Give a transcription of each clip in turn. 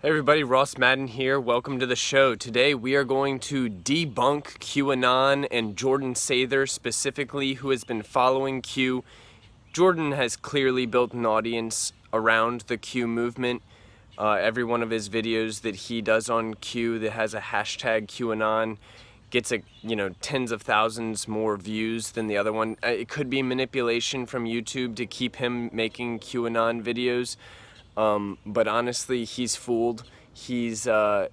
Hey everybody, Ross Madden here. Welcome to the show. Today we are going to debunk QAnon and Jordan Sather specifically, who has been following Q. Jordan has clearly built an audience around the Q movement. Every one of his videos that he does on Q that has a hashtag QAnon gets tens of thousands more views than the other one. It could be manipulation from YouTube to keep him making QAnon videos. But honestly, he's fooled. We're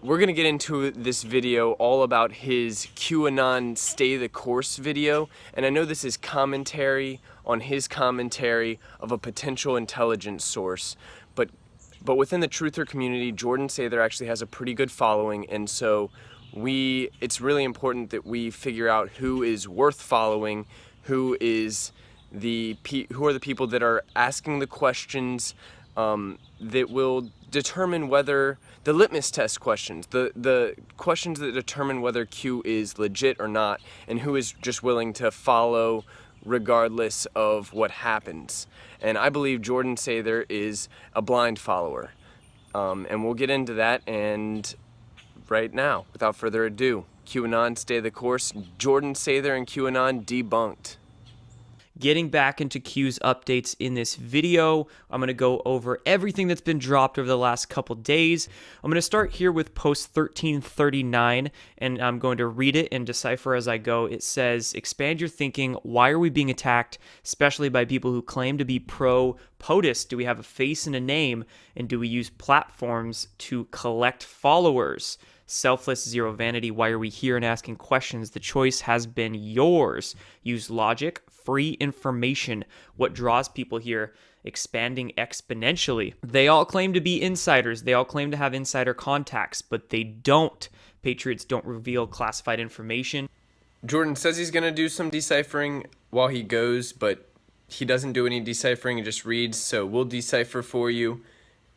gonna get into this video all about his QAnon Stay the Course video, and I know this is commentary on his commentary of a potential intelligence source, but within the truther community, Jordan Sather actually has a pretty good following, and so it's really important that we figure out who is worth following, who are the people that are asking the questions that will determine whether the litmus test questions, the questions that determine whether Q is legit or not, and who is just willing to follow regardless of what happens. And I believe Jordan Sather is a blind follower, and we'll get into that. And right now, without further ado, QAnon Stay the Course, Jordan Sather and QAnon Debunked. Getting back into Q's updates in this video, I'm going to go over everything that's been dropped over the last couple days. I'm going to start here with post 1339, and I'm going to read it and decipher as I go. It says, expand your thinking. Why are we being attacked, especially by people who claim to be pro-POTUS? Do we have a face and a name, and do we use platforms to collect followers? Selfless, zero vanity. Why are we here and asking questions? The choice has been yours. Use logic, free information. What draws people here? Expanding exponentially. They all claim to be insiders. They all claim to have insider contacts, but they don't. Patriots don't reveal classified information. Jordan says he's going to do some deciphering while he goes, but he doesn't do any deciphering, he just reads, so we'll decipher for you.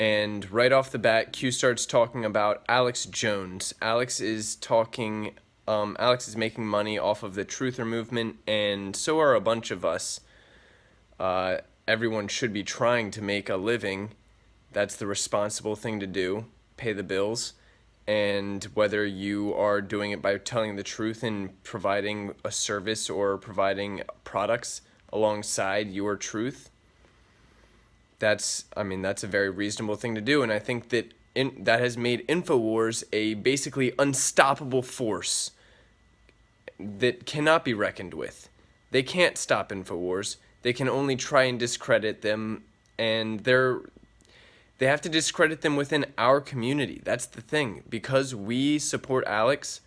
And right off the bat, Q starts talking about Alex Jones. Alex is making money off of the truther movement, and so are a bunch of us. Everyone should be trying to make a living. That's the responsible thing to do, pay the bills. And whether you are doing it by telling the truth and providing a service or providing products alongside your truth, that's a very reasonable thing to do, and I think that that has made Infowars a basically unstoppable force that cannot be reckoned with. They can't stop Infowars. They can only try and discredit them, and they have to discredit them within our community. That's the thing. Because we support Alex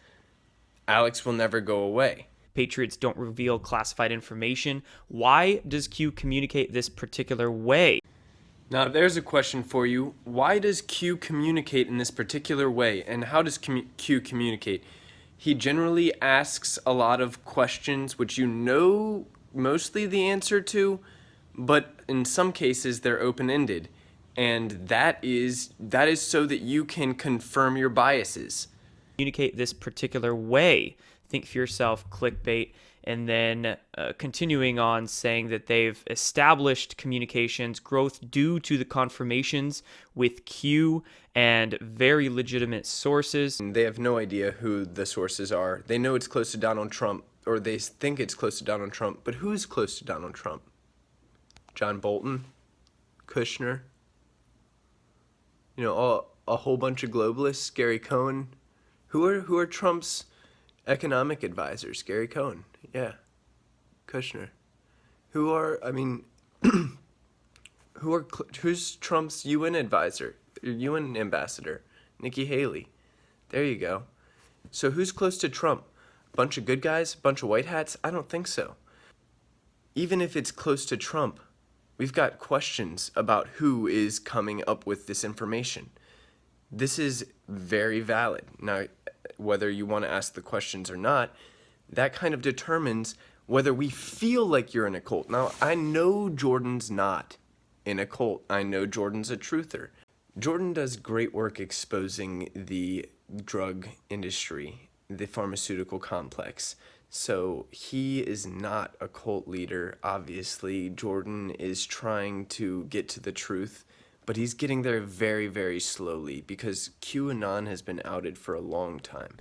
will never go away. Patriots don't reveal classified information. Why does Q communicate this particular way? Now, there's a question for you. Why does Q communicate in this particular way, and how does Q communicate? He generally asks a lot of questions which you know mostly the answer to, but in some cases they're open-ended, and that is so that you can confirm your biases. Communicate this particular way. Think for yourself, clickbait. And then continuing on saying that they've established communications growth due to the confirmations with Q and very legitimate sources. They have no idea who the sources are. They know it's close to Donald Trump, or they think it's close to Donald Trump, but who's close to Donald Trump? John Bolton? Kushner? A whole bunch of globalists? Gary Cohn? Who are Trump's economic advisors? Gary Cohn, yeah, Kushner. Who's Trump's UN advisor, UN ambassador? Nikki Haley. There you go. So who's close to Trump? A bunch of good guys? A bunch of white hats? I don't think so. Even if it's close to Trump, we've got questions about who is coming up with this information. This is very valid. Now, whether you want to ask the questions or not, that kind of determines whether we feel like you're in a cult. Now, I know Jordan's not in a cult. I know Jordan's a truther. Jordan does great work exposing the drug industry, the pharmaceutical complex. So he is not a cult leader. Obviously, Jordan is trying to get to the truth, but he's getting there very, very slowly because QAnon has been outed for a long time.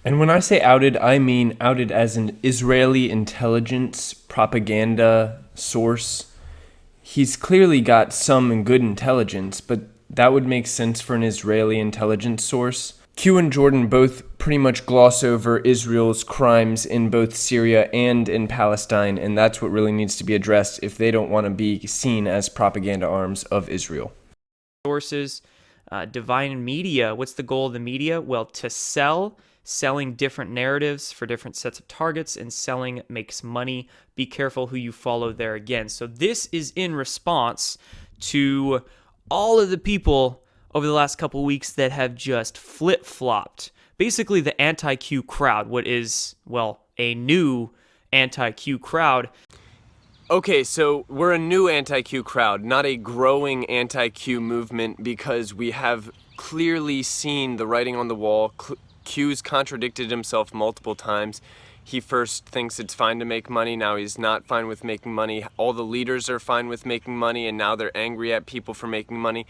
And when I say outed, I mean outed as an Israeli intelligence propaganda source. He's clearly got some good intelligence, but that would make sense for an Israeli intelligence source. Q and Jordan both pretty much gloss over Israel's crimes in both Syria and in Palestine, and that's what really needs to be addressed if they don't want to be seen as propaganda arms of Israel. Sources, divine media. What's the goal of the media? Well, to selling different narratives for different sets of targets, and selling makes money. Be careful who you follow there again. So this is in response to all of the people over the last couple weeks that have just flip-flopped. Basically the anti-Q crowd, what is, well, a new anti-Q crowd. Okay, so we're a new anti-Q crowd, not a growing anti-Q movement, because we have clearly seen the writing on the wall. Q's contradicted himself multiple times. He first thinks it's fine to make money, now he's not fine with making money. All the leaders are fine with making money, and now they're angry at people for making money.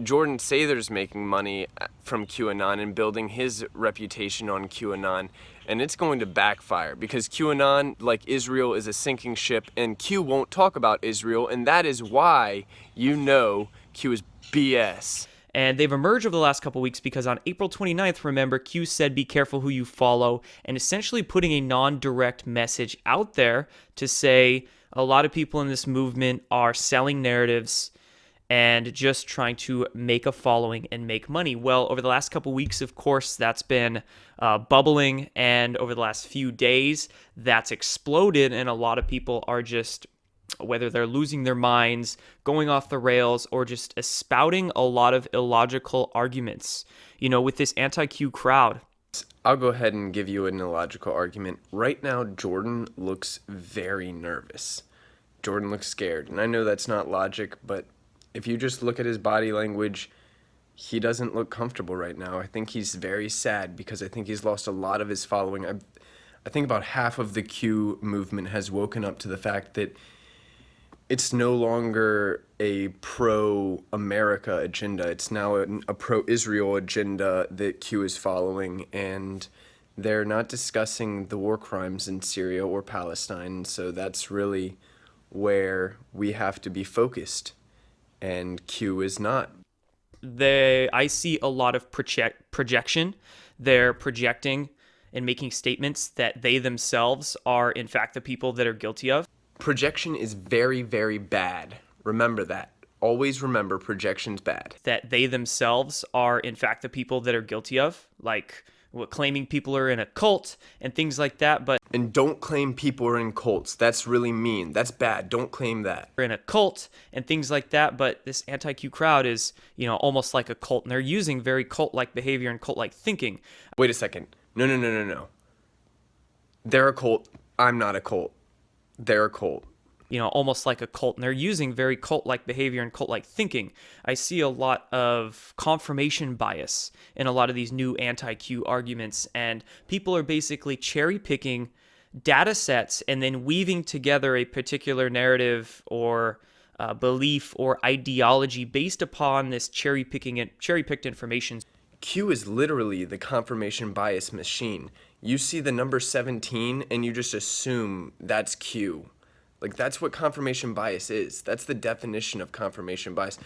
Jordan Sather's making money from QAnon and building his reputation on QAnon, and it's going to backfire because QAnon, like Israel, is a sinking ship, and Q won't talk about Israel, and that is why you know Q is BS. And they've emerged over the last couple weeks because on April 29th, remember, Q said be careful who you follow, and essentially putting a non-direct message out there to say a lot of people in this movement are selling narratives and just trying to make a following and make money. Well, over the last couple weeks, of course, that's been bubbling, and over the last few days, that's exploded, and a lot of people are just, whether they're losing their minds, going off the rails, or just espouting a lot of illogical arguments, with this anti-Q crowd. I'll go ahead and give you an illogical argument. Right now, Jordan looks very nervous. Jordan looks scared, and I know that's not logic, but if you just look at his body language, he doesn't look comfortable right now. I think he's very sad because I think he's lost a lot of his following. I think about half of the Q movement has woken up to the fact that it's no longer a pro-America agenda. It's now a pro-Israel agenda that Q is following, and they're not discussing the war crimes in Syria or Palestine, so that's really where we have to be focused, and Q is not. I see a lot of projection. They're projecting and making statements that they themselves are, in fact, the people that are guilty of. Projection is very, very bad. Remember that. Always remember projection's bad. That they themselves are, in fact, the people that are guilty of, like claiming people are in a cult and things like that. And don't claim people are in cults. That's really mean. That's bad. Don't claim that. In a cult and things like that. But this anti-Q crowd is, almost like a cult, and they're using very cult-like behavior and cult-like thinking. Wait a second. No. They're a cult. I'm not a cult. They're a cult. Almost like a cult, and they're using very cult-like behavior and cult-like thinking. I see a lot of confirmation bias in a lot of these new anti-Q arguments, and people are basically cherry-picking data sets and then weaving together a particular narrative or belief or ideology based upon this cherry-picked information. Q is literally the confirmation bias machine. You see the number 17 and you just assume that's Q. Like, that's what confirmation bias is. That's the definition of confirmation bias.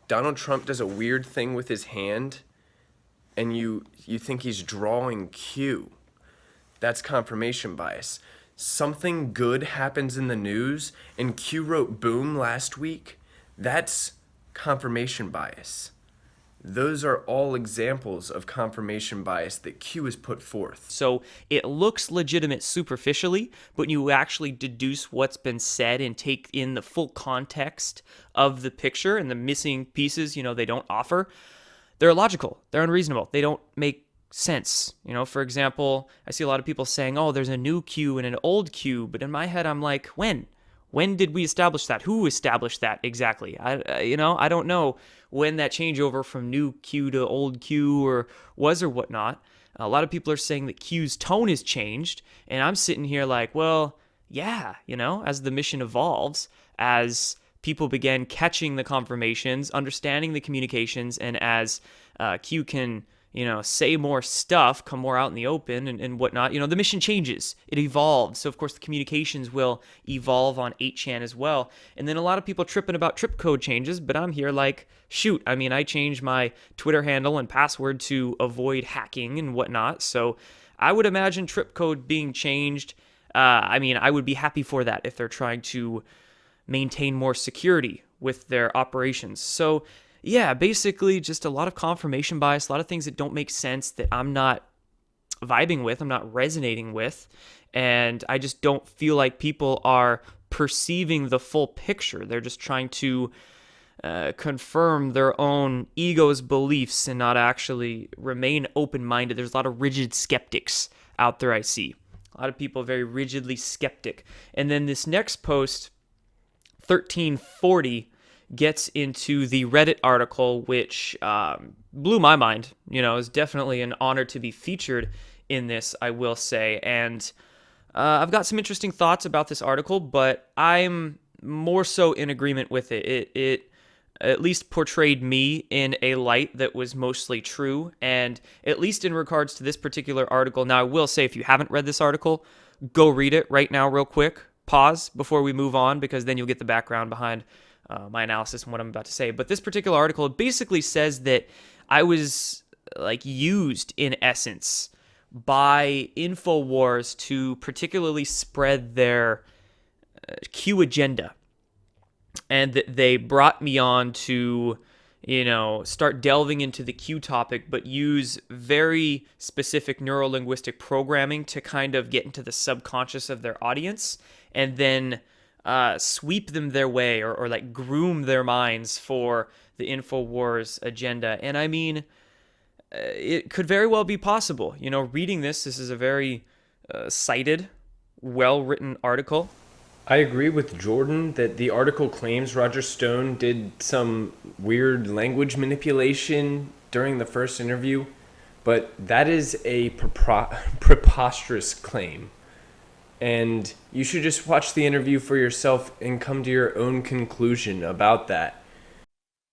Donald Trump does a weird thing with his hand and you think he's drawing Q. That's confirmation bias. Something good happens in the news and Q wrote boom last week. That's confirmation bias. Those are all examples of confirmation bias that Q has put forth. So it looks legitimate superficially, but you actually deduce what's been said and take in the full context of the picture and the missing pieces, they don't offer. They're illogical. They're unreasonable. They don't make sense. For example, I see a lot of people saying, oh, there's a new Q and an old Q, but in my head, I'm like, when? When did we establish that? Who established that exactly? I don't know when that changeover from new Q to old Q or whatnot. A lot of people are saying that Q's tone has changed, and I'm sitting here like, well, yeah, as the mission evolves, as people began catching the confirmations, understanding the communications, and as Q can, say more stuff, come more out in the open and whatnot, the mission changes. It evolves. So, of course, the communications will evolve on 8chan as well. And then a lot of people tripping about trip code changes, but I'm here like, shoot, I changed my Twitter handle and password to avoid hacking and whatnot. So I would imagine trip code being changed. I would be happy for that if they're trying to maintain more security with their operations. So yeah, basically just a lot of confirmation bias, a lot of things that don't make sense that I'm not vibing with, I'm not resonating with, and I just don't feel like people are perceiving the full picture. They're just trying to confirm their own ego's beliefs and not actually remain open-minded. There's a lot of rigid skeptics out there I see. A lot of people very rigidly skeptic. And then this next post, 1340, gets into the Reddit article, which blew my mind. It was definitely an honor to be featured in this, I will say. And I've got some interesting thoughts about this article, but I'm more so in agreement with it. It at least portrayed me in a light that was mostly true, and at least in regards to this particular article. Now, I will say, if you haven't read this article, go read it right now real quick. Pause before we move on, because then you'll get the background behind my analysis and what I'm about to say. But this particular article basically says that I was used in essence by Infowars to particularly spread their Q agenda, and that they brought me on to start delving into the Q topic, but use very specific neuro-linguistic programming to kind of get into the subconscious of their audience, and then sweep them their way, or groom their minds for the Infowars agenda. And it could very well be possible. Reading this is a very cited, well-written article. I agree with Jordan that the article claims Roger Stone did some weird language manipulation during the first interview, but that is a preposterous claim. And you should just watch the interview for yourself and come to your own conclusion about that.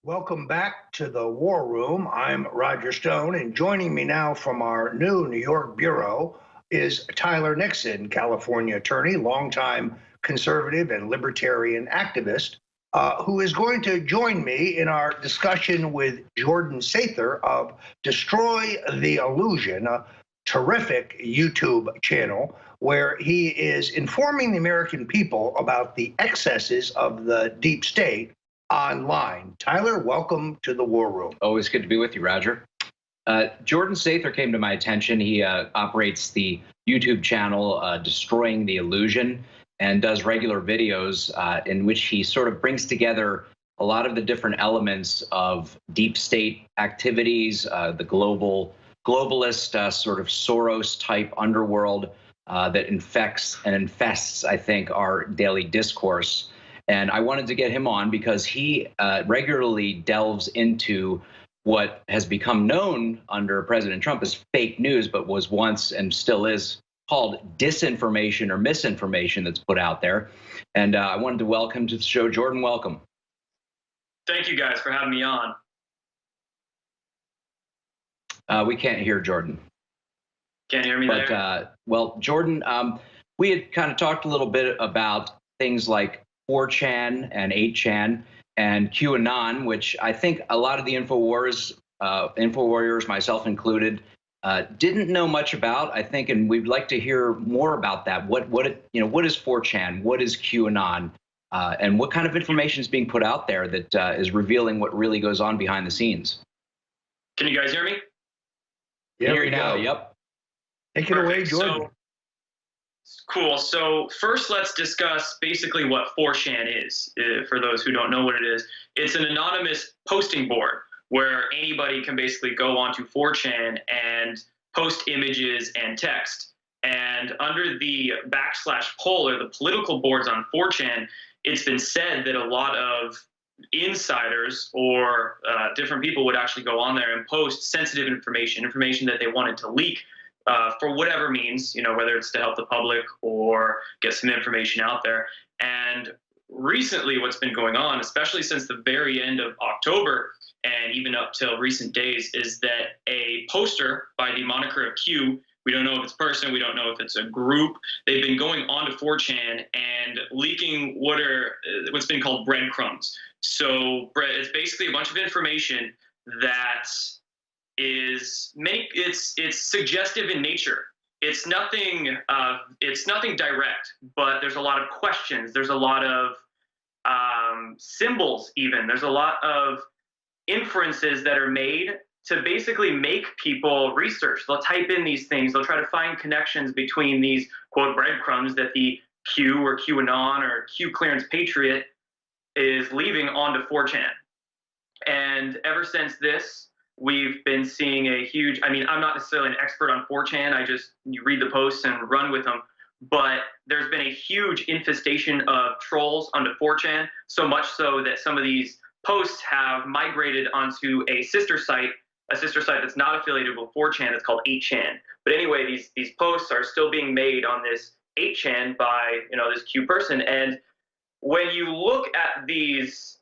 Welcome back to the War Room. I'm Roger Stone, and joining me now from our new New York bureau is Tyler Nixon, California attorney, longtime conservative and libertarian activist, who is going to join me in our discussion with Jordan Sather of Destroy the Illusion, a terrific YouTube channel where he is informing the American people about the excesses of the deep state online. Tyler, welcome to the War Room. Always good to be with you, Roger. Jordan Sather came to my attention. He operates the YouTube channel Destroying the Illusion, and does regular videos in which he sort of brings together a lot of the different elements of deep state activities, the globalist sort of Soros-type underworld that infests, I think, our daily discourse. And I wanted to get him on because he regularly delves into what has become known under President Trump as fake news, but was once and still is called disinformation or misinformation that's put out there. And I wanted to welcome to the show. Jordan, welcome. Thank you guys for having me on. We can't hear Jordan. Can't hear me there? Well, Jordan, we had kind of talked a little bit about things like 4chan and 8chan and QAnon, which I think a lot of the InfoWarriors, myself included, didn't know much about, I think, and we'd like to hear more about that. What is 4chan? What is QAnon? And what kind of information is being put out there that is revealing what really goes on behind the scenes? Can you guys hear me? Yeah, hear you now. Yep. Take it away, Jordan. Cool. So first, let's discuss basically what 4chan is. For those who don't know what it is, it's an anonymous posting board where anybody can basically go onto 4chan and post images and text. And under the /poll or the political boards on 4chan, it's been said that a lot of insiders or different people would actually go on there and post sensitive information that they wanted to leak for whatever means, whether it's to help the public or get some information out there. And recently what's been going on, especially since the very end of October and even up till recent days, is that a poster by the moniker of Q, we don't know if it's a person, we don't know if it's a group, they've been going on to 4chan and leaking what's been called breadcrumbs. So it's basically a bunch of information that it's suggestive in nature. It's nothing direct, but there's a lot of questions. There's a lot of symbols even. There's a lot of inferences that are made to basically make people research. They'll type in these things. They'll try to find connections between these, quote, breadcrumbs that the Q or QAnon or Q clearance patriot is leaving onto 4chan. And ever since this, we've been seeing a huge, I mean, I'm not necessarily an expert on 4chan. You read the posts and run with them. But there's been a huge infestation of trolls onto 4chan, so much so that some of these posts have migrated onto a sister site that's not affiliated with 4chan. It's called 8chan. But anyway, these posts are still being made on this 8chan by, this Q person. And when you look at these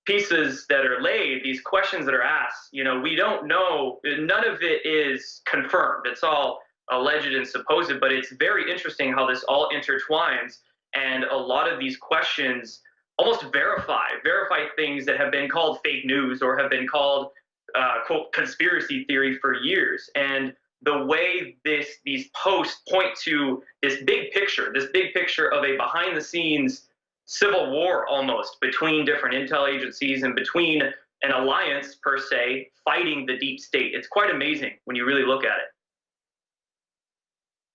pieces that are laid, these questions that are asked, we don't know. None of it is confirmed. It's all alleged and supposed, but it's very interesting how this all intertwines. And a lot of these questions almost verify things that have been called fake news or have been called, quote, conspiracy theory for years. And the way these posts point to this big picture of a behind the scenes civil war almost between different intel agencies and between an alliance per se fighting the deep state. It's quite amazing when you really look at it.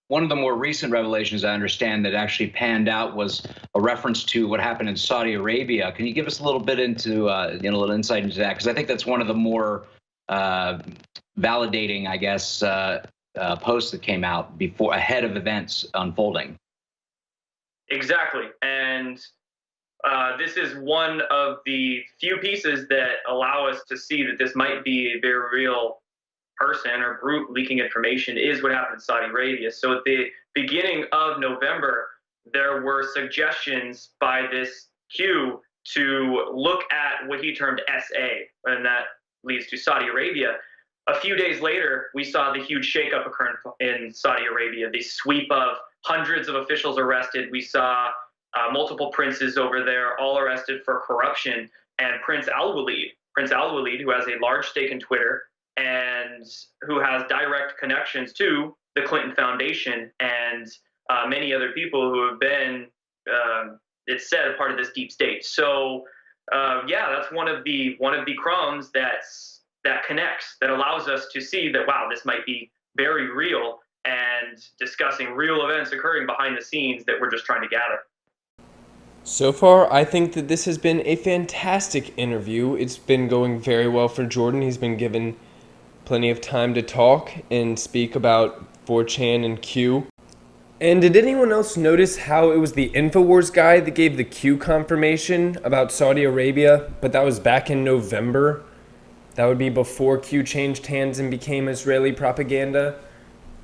One of the more recent revelations I understand that actually panned out was a reference to what happened in Saudi Arabia. Can you give us a little bit into, a little insight into that? Because I think that's one of the more validating, I guess, posts that came out ahead of events unfolding. Exactly. And this is one of the few pieces that allow us to see that this might be a very real person or group leaking information is what happened in Saudi Arabia. So at the beginning of November, there were suggestions by this Q to look at what he termed SA, and that leads to Saudi Arabia. A few days later, we saw the huge shakeup occur in Saudi Arabia, the sweep of hundreds of officials arrested. We saw multiple princes over there all arrested for corruption, and Prince Al-Walid, who has a large stake in Twitter, and who has direct connections to the Clinton Foundation and many other people who have been, it's said, a part of this deep state. So, that's one of the crumbs that connects, that allows us to see that, wow, this might be very real and discussing real events occurring behind the scenes that we're just trying to gather. So far, I think that this has been a fantastic interview. It's been going very well for Jordan. He's been given plenty of time to talk and speak about 4chan and Q. And did anyone else notice how it was the Infowars guy that gave the Q confirmation about Saudi Arabia, but that was back in November? That would be before Q changed hands and became Israeli propaganda,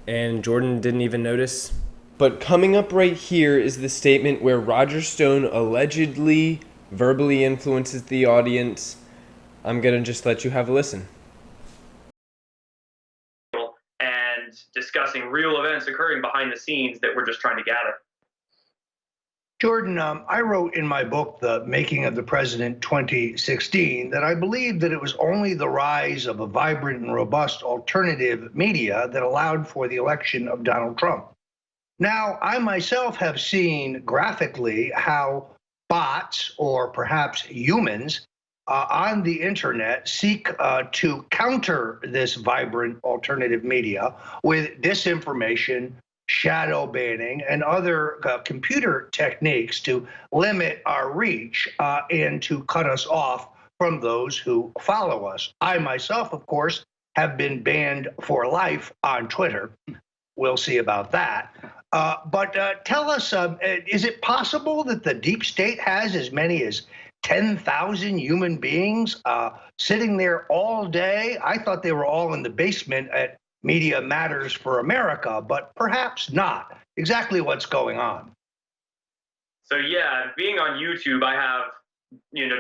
and Jordan didn't even notice. But coming up right here is the statement where Roger Stone allegedly verbally influences the audience. I'm gonna just let you have a listen. And discussing real events occurring behind the scenes that we're just trying to gather. Jordan, I wrote in my book, The Making of the President 2016, that I believed that it was only the rise of a vibrant and robust alternative media that allowed for the election of Donald Trump. Now, I myself have seen graphically how bots, or perhaps humans, on the internet seek to counter this vibrant alternative media with disinformation, shadow banning, and other computer techniques to limit our reach and to cut us off from those who follow us. I myself, of course, have been banned for life on Twitter. We'll see about that. But tell us, is it possible that the deep state has as many as 10,000 human beings sitting there all day? I thought they were all in the basement at Media Matters for America, but perhaps not. Exactly what's going on? So yeah, being on YouTube, I have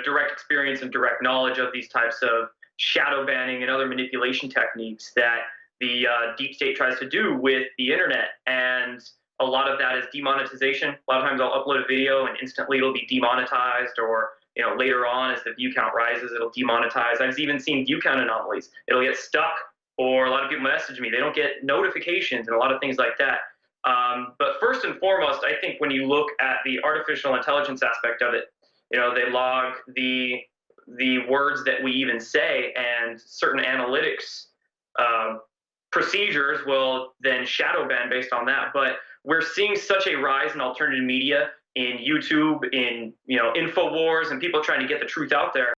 direct experience and direct knowledge of these types of shadow banning and other manipulation techniques that the deep state tries to do with the internet. And a lot of that is demonetization. A lot of times I'll upload a video and instantly it'll be demonetized, or later on as the view count rises, it'll demonetize. I've even seen view count anomalies. It'll get stuck, or a lot of people message me. They don't get notifications and a lot of things like that. But first and foremost, I think when you look at the artificial intelligence aspect of it, they log the words that we even say, and certain analytics procedures will then shadow ban based on that. But we're seeing such a rise in alternative media, in YouTube, in Infowars, and people trying to get the truth out there.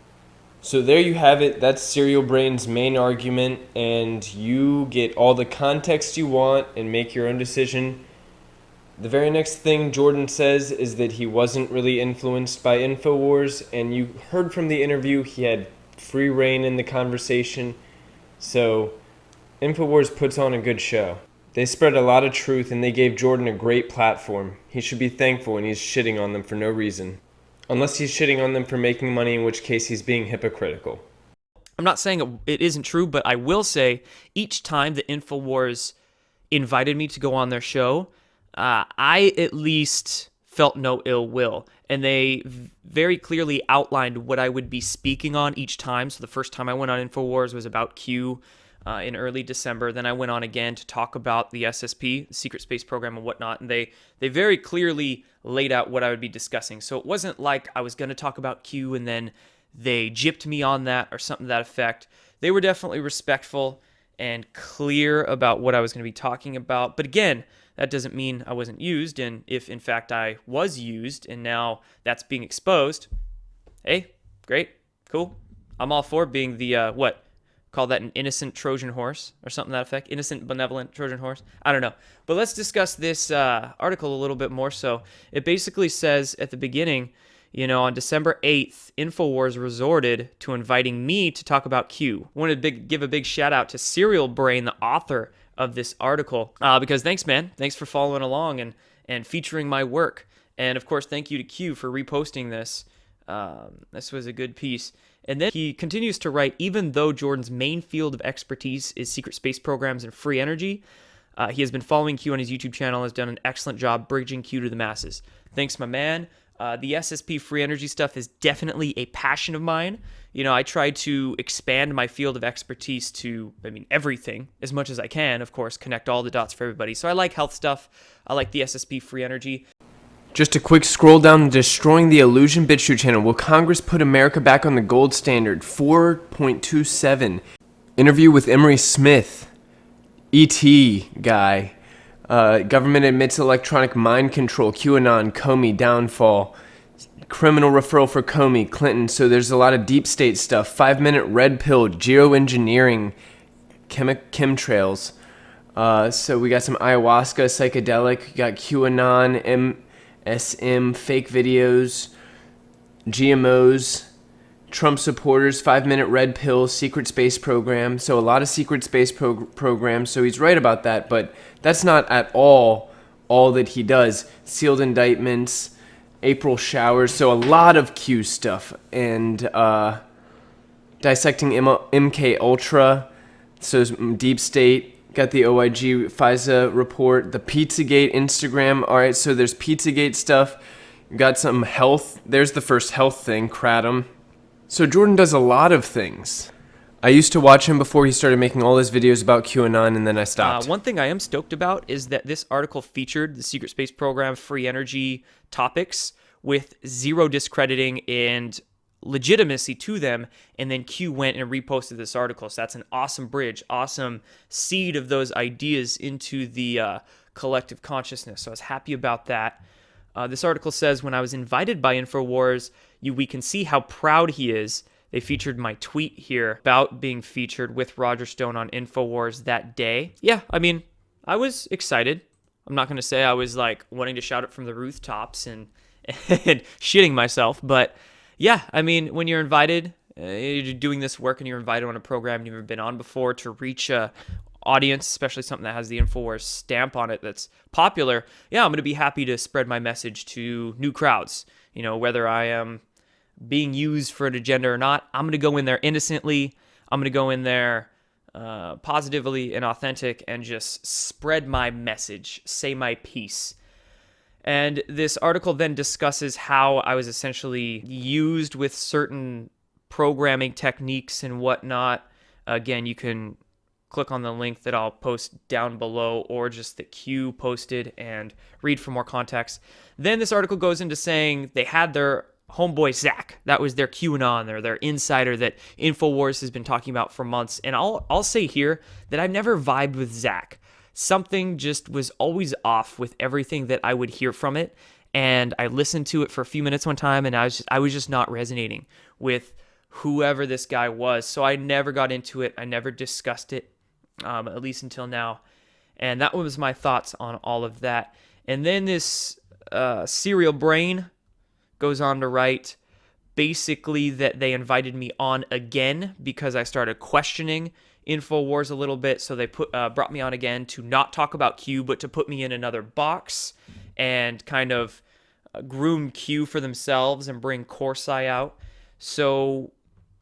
So there you have it. That's Serial Brain's main argument, and you get all the context you want and make your own decision. The very next thing Jordan says is that he wasn't really influenced by Infowars, and you heard from the interview he had free reign in the conversation. So Infowars puts on a good show. They spread a lot of truth, and they gave Jordan a great platform. He should be thankful, and he's shitting on them for no reason. Unless he's shitting on them for making money, in which case he's being hypocritical. I'm not saying it isn't true, but I will say each time the Infowars invited me to go on their show, I at least felt no ill will. And they very clearly outlined what I would be speaking on each time. So the first time I went on Infowars was about Q in early December. Then I went on again to talk about the SSP, the secret space program, and whatnot. And they very clearly laid out what I would be discussing. So it wasn't like I was going to talk about Q and then they gypped me on that or something to that effect. They were definitely respectful and clear about what I was going to be talking about. But again, that doesn't mean I wasn't used. And if in fact I was used and now that's being exposed, hey, great, cool. I'm all for being the, call that an innocent Trojan horse or something to that effect. Innocent, benevolent Trojan horse. I don't know. But let's discuss this article a little bit more. So it basically says at the beginning, on December 8th, Infowars resorted to inviting me to talk about Q. I wanted to give a big shout out to Serial Brain, the author of this article, because thanks, man. Thanks for following along and featuring my work. And of course, thank you to Q for reposting this. This was a good piece. And then he continues to write, even though Jordan's main field of expertise is secret space programs and free energy, he has been following Q on his YouTube channel and has done an excellent job bridging Q to the masses. Thanks, my man. The SSP free energy stuff is definitely a passion of mine. I try to expand my field of expertise to, everything as much as I can, of course, connect all the dots for everybody. So I like health stuff. I like the SSP free energy. Just a quick scroll down to Destroying the Illusion BitChute channel. Will Congress put America back on the gold standard? 4.27. Interview with Emery Smith. E.T. guy. Government admits electronic mind control. QAnon. Comey. Downfall. Criminal referral for Comey. Clinton. So there's a lot of deep state stuff. 5-minute red pill. Geoengineering. Chemtrails. So we got some ayahuasca, psychedelic. We got QAnon. SM, fake videos, GMOs, Trump supporters, 5-minute red pill, secret space program. So a lot of secret space programs. So he's right about that, but that's not at all that he does. Sealed indictments, April showers. So a lot of Q stuff. And dissecting MK Ultra. So deep state. Got the OIG FISA report, the Pizzagate Instagram. All right, so there's Pizzagate stuff. Got some health. There's the first health thing, Kratom. So Jordan does a lot of things. I used to watch him before he started making all his videos about QAnon, and then I stopped. One thing I am stoked about is that this article featured the secret space program, free energy topics with zero discrediting and legitimacy to them, and then Q went and reposted this article. So that's an awesome bridge, awesome seed of those ideas into the collective consciousness. So I was happy about that. This article says, when I was invited by Infowars, we can see how proud he is. They featured my tweet here about being featured with Roger Stone on Infowars that day. Yeah, I was excited. I'm not going to say I was like wanting to shout it from the rooftops and shitting myself, but yeah, when you're invited, you're doing this work and you're invited on a program you've never been on before to reach audience, especially something that has the Infowars stamp on it that's popular, yeah, I'm going to be happy to spread my message to new crowds. Whether I am being used for an agenda or not, I'm going to go in there innocently. I'm going to go in there positively and authentic and just spread my message, say my piece. And this article then discusses how I was essentially used with certain programming techniques and whatnot. Again, you can click on the link that I'll post down below, or just that Q posted, and read for more context. Then this article goes into saying they had their homeboy Zach. That was their QAnon, or their insider that Infowars has been talking about for months. And I'll say here that I've never vibed with Zach. Something just was always off with everything that I would hear from it. And I listened to it for a few minutes one time, and I was just not resonating with whoever this guy was. So I never got into it. I never discussed it, at least until now. And that was my thoughts on all of that. And then this Serial Brain goes on to write basically that they invited me on again because I started questioning Infowars a little bit. So they brought me on again to not talk about Q, but to put me in another box and kind of groom Q for themselves and bring Corsai out. So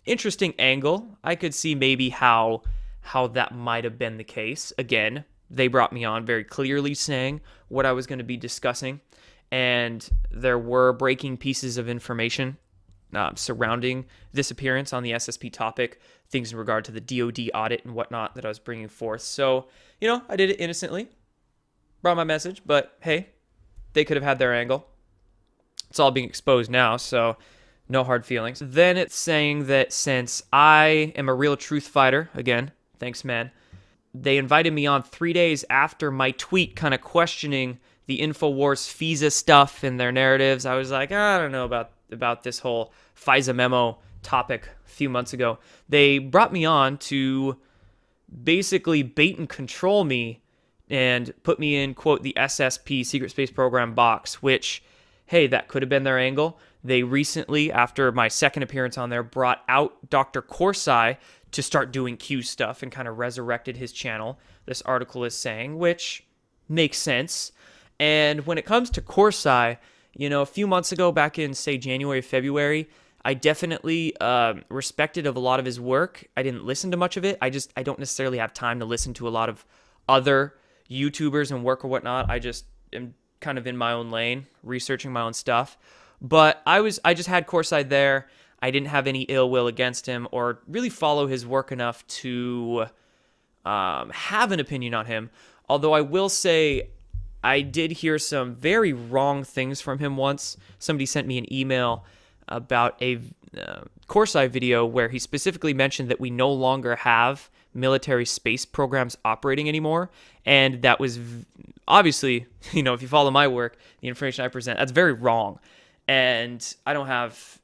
interesting angle. I could see maybe how that might have been the case. Again, they brought me on very clearly saying what I was going to be discussing. And there were breaking pieces of information surrounding this appearance on the SSP topic, things in regard to the DoD audit and whatnot that I was bringing forth. So, I did it innocently, brought my message, but hey, they could have had their angle. It's all being exposed now, so no hard feelings. Then it's saying that since I am a real truth fighter, again, thanks, man, they invited me on 3 days after my tweet kind of questioning the Infowars FISA stuff and their narratives. I was like, I don't know about this whole FISA memo topic a few months ago. They brought me on to basically bait and control me and put me in, quote, the SSP, Secret Space Program box, which, hey, that could have been their angle. They recently, after my second appearance on there, brought out Dr. Corsai to start doing Q stuff and kind of resurrected his channel, this article is saying, which makes sense. And when it comes to Corsai, a few months ago, back in, say, January, February, I definitely respected of a lot of his work. I didn't listen to much of it. I don't necessarily have time to listen to a lot of other YouTubers and work or whatnot. I just am kind of in my own lane, researching my own stuff. But I just had Corsai there. I didn't have any ill will against him or really follow his work enough to have an opinion on him. Although I will say I did hear some very wrong things from him once. Somebody sent me an email about a Corsai video where he specifically mentioned that we no longer have military space programs operating anymore. And that was obviously, if you follow my work, the information I present, that's very wrong. And I don't have,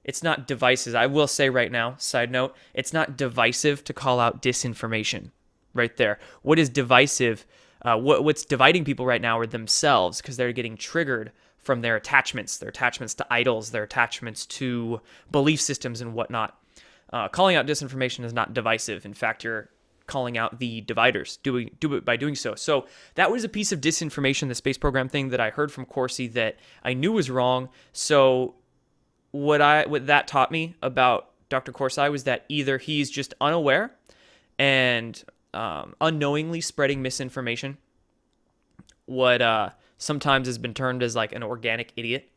it's not divisive. I will say right now, side note, it's not divisive to call out disinformation right there. What is divisive? What's dividing people right now are themselves, because they're getting triggered from their attachments to idols, their attachments to belief systems and whatnot. Calling out disinformation is not divisive. In fact, you're calling out the dividers, do it by doing so. So that was a piece of disinformation, the space program thing that I heard from Corsi that I knew was wrong. So what that taught me about Dr. Corsai was that either he's just unaware and unknowingly spreading misinformation, what sometimes has been termed as like an organic idiot.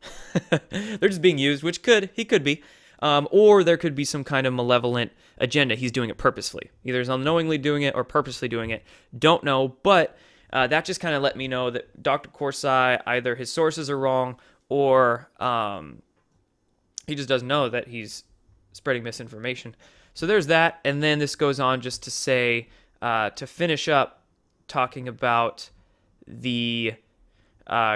They're just being used, which he could be. Or there could be some kind of malevolent agenda. He's doing it purposefully. Either he's unknowingly doing it or purposely doing it. Don't know, but that just kind of let me know that Dr. Corsai, either his sources are wrong or he just doesn't know that he's spreading misinformation. So there's that. And then this goes on just to say, to finish up talking about the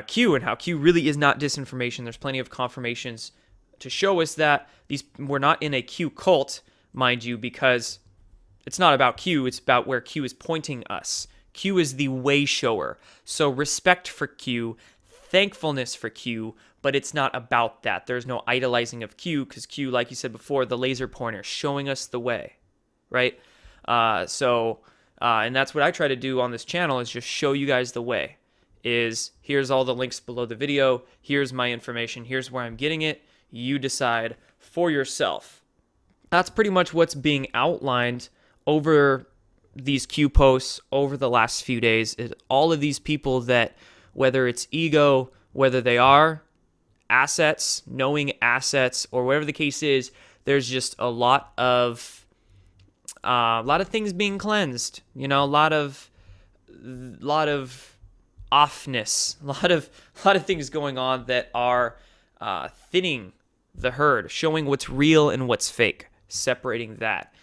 Q and how Q really is not disinformation. There's plenty of confirmations to show us that we're not in a Q cult, mind you, because it's not about Q, it's about where Q is pointing us. Q is the way shower. So respect for Q, thankfulness for Q, but it's not about that. There's no idolizing of Q, because Q, like you said before, the laser pointer, showing us the way, right? So And that's what I try to do on this channel, is just show you guys the way. Is here's all the links below the video. Here's my information. Here's where I'm getting it. You decide for yourself. That's pretty much what's being outlined over these Q posts over the last few days. All of these people that, whether it's ego, whether they are assets, knowing assets, or whatever the case is, there's just a lot of things being cleansed. You know, a lot of offness, a lot of things going on that are thinning the herd, showing what's real and what's fake, separating that.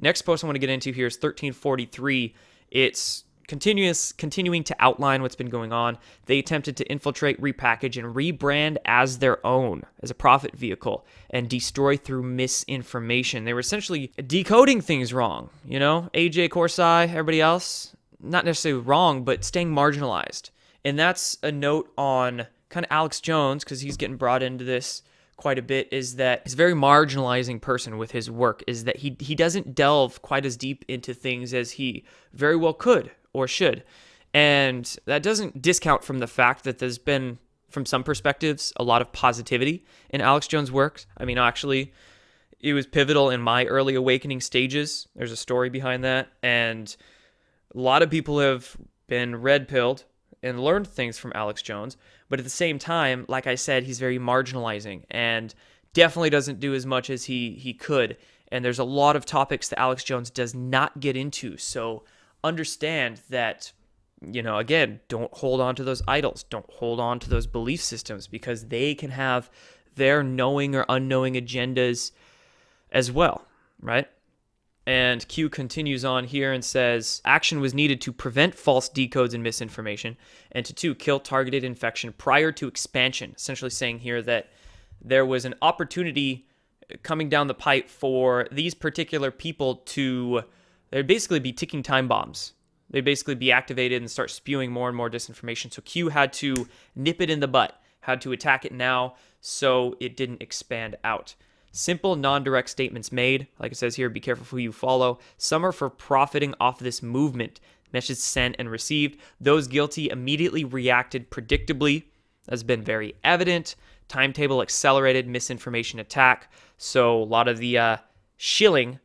Next post I want to get into here is 1343. It's continuing to outline what's been going on. They attempted to infiltrate, repackage, and rebrand as their own, as a profit vehicle, and destroy through misinformation. They were essentially decoding things wrong. You know, AJ Corsai, everybody else, not necessarily wrong, but staying marginalized. And that's a note on kind of Alex Jones, because he's getting brought into this quite a bit, is that he's a very marginalizing person with his work, is that he doesn't delve quite as deep into things as he very well could or should. And that doesn't discount from the fact that there's been, from some perspectives, a lot of positivity in Alex Jones' work. I mean, actually, it was pivotal in my early awakening stages. There's a story behind that. And a lot of people have been red-pilled and learned things from Alex Jones. But at the same time, like I said, he's very marginalizing and definitely doesn't do as much as he could. And there's a lot of topics that Alex Jones does not get into. So understand that, you know, again, don't hold on to those idols. Don't hold on to those belief systems, because they can have their knowing or unknowing agendas as well, right? And Q continues on here and says, action was needed to prevent false decodes and misinformation, and to 2, kill targeted infection prior to expansion. Essentially saying here that there was an opportunity coming down the pipe for these particular people to, they'd basically be ticking time bombs. They'd basically be activated and start spewing more and more disinformation. So Q had to nip it in the butt, had to attack it now so it didn't expand out. Simple, non-direct statements made. Like it says here, be careful who you follow. Some are for profiting off this movement. Message sent and received. Those guilty immediately reacted predictably. That's been very evident. Timetable accelerated misinformation attack. So a lot of the shilling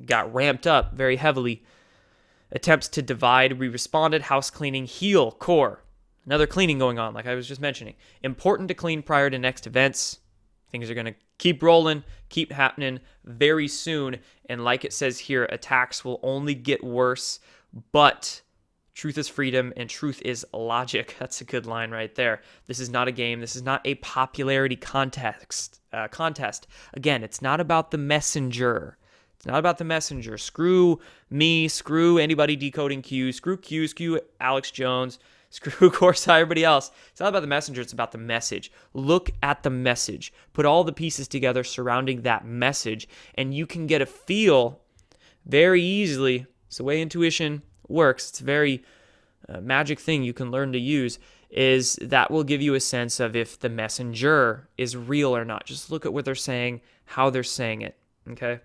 got ramped up very heavily. Attempts to divide. We responded. House cleaning. Heal. Core. Another cleaning going on, like I was just mentioning. Important to clean prior to next events. Things are going to keep rolling, keep happening very soon. And like it says here, attacks will only get worse, but truth is freedom and truth is logic. That's a good line right there. This is not a game. This is not a popularity contest. Again, it's not about the messenger. It's not about the messenger. Screw me, screw anybody decoding Q, screw Alex Jones, screw Corsai, everybody else. It's not about the messenger, it's about the message. Look at the message. Put all the pieces together surrounding that message, and you can get a feel very easily. It's the way intuition works. It's a very magic thing you can learn to use, is that will give you a sense of if the messenger is real or not. Just look at what they're saying, how they're saying it, okay?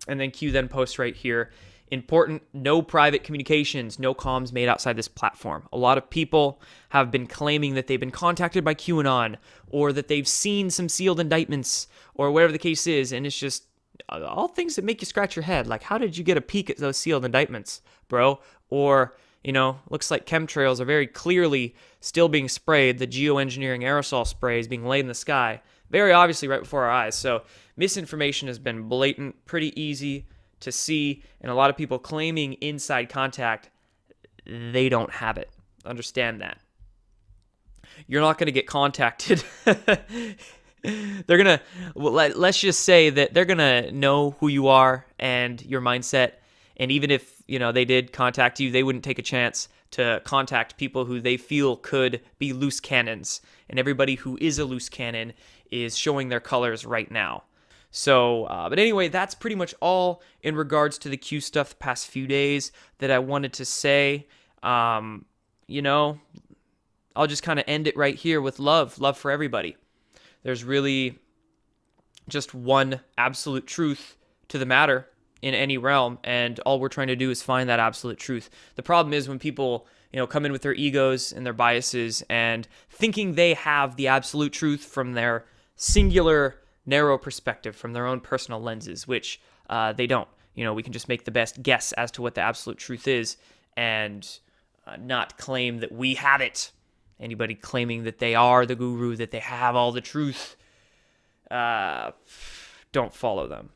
And then Q then posts right here, important, no private communications, no comms made outside this platform. A lot of people have been claiming that they've been contacted by QAnon, or that they've seen some sealed indictments, or whatever the case is, and it's just all things that make you scratch your head. Like, how did you get a peek at those sealed indictments, bro? Or, you know, looks like chemtrails are very clearly still being sprayed. The geoengineering aerosol spray is being laid in the sky, very obviously right before our eyes. So misinformation has been blatant, pretty easy to see, and a lot of people claiming inside contact, they don't have it. Understand that. You're not going to get contacted. They're going to, let's just say that they're going to know who you are and your mindset, and even if, you know, they did contact you, they wouldn't take a chance to contact people who they feel could be loose cannons, and everybody who is a loose cannon is showing their colors right now. So, but anyway, that's pretty much all in regards to the Q stuff the past few days that I wanted to say. You know, I'll just kind of end it right here with love for everybody. There's really just one absolute truth to the matter, in any realm, and all we're trying to do is find that absolute truth. The problem is when people, come in with their egos and their biases and thinking they have the absolute truth from their singular, narrow perspective, from their own personal lenses, which they don't. We can just make the best guess as to what the absolute truth is and not claim that we have it. Anybody claiming that they are the guru, that they have all the truth, don't follow them.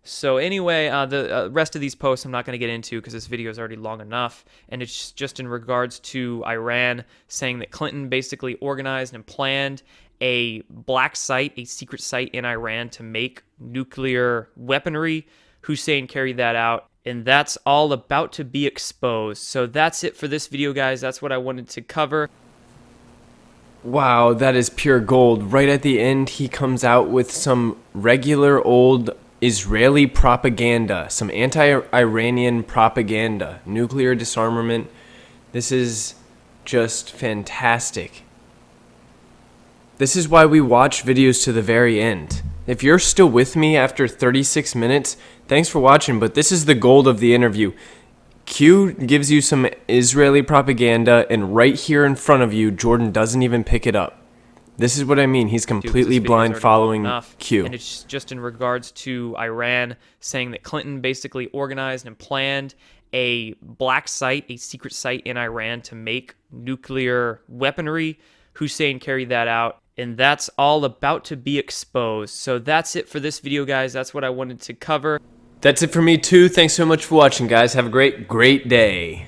So anyway, the rest of these posts I'm not going to get into because this video is already long enough, and it's just in regards to Iran saying that Clinton basically organized and planned a black site, a secret site in Iran to make nuclear weaponry. Hussein carried that out, and that's all about to be exposed. So that's it for this video, guys. That's what I wanted to cover. Wow, that is pure gold. Right at the end, he comes out with some regular old Israeli propaganda, some anti-Iranian propaganda, nuclear disarmament. This is just fantastic. This is why we watch videos to the very end. If you're still with me after 36 minutes, thanks for watching, but this is the gold of the interview. Q gives you some Israeli propaganda, and right here in front of you, Jordan doesn't even pick it up. This is what I mean. He's completely blind following Q. And it's just in regards to Iran saying that Clinton basically organized and planned a black site, a secret site in Iran to make nuclear weaponry. Hussein carried that out, and that's all about to be exposed. So that's it for this video, guys. That's what I wanted to cover. That's it for me too. Thanks so much for watching, guys. Have a great day.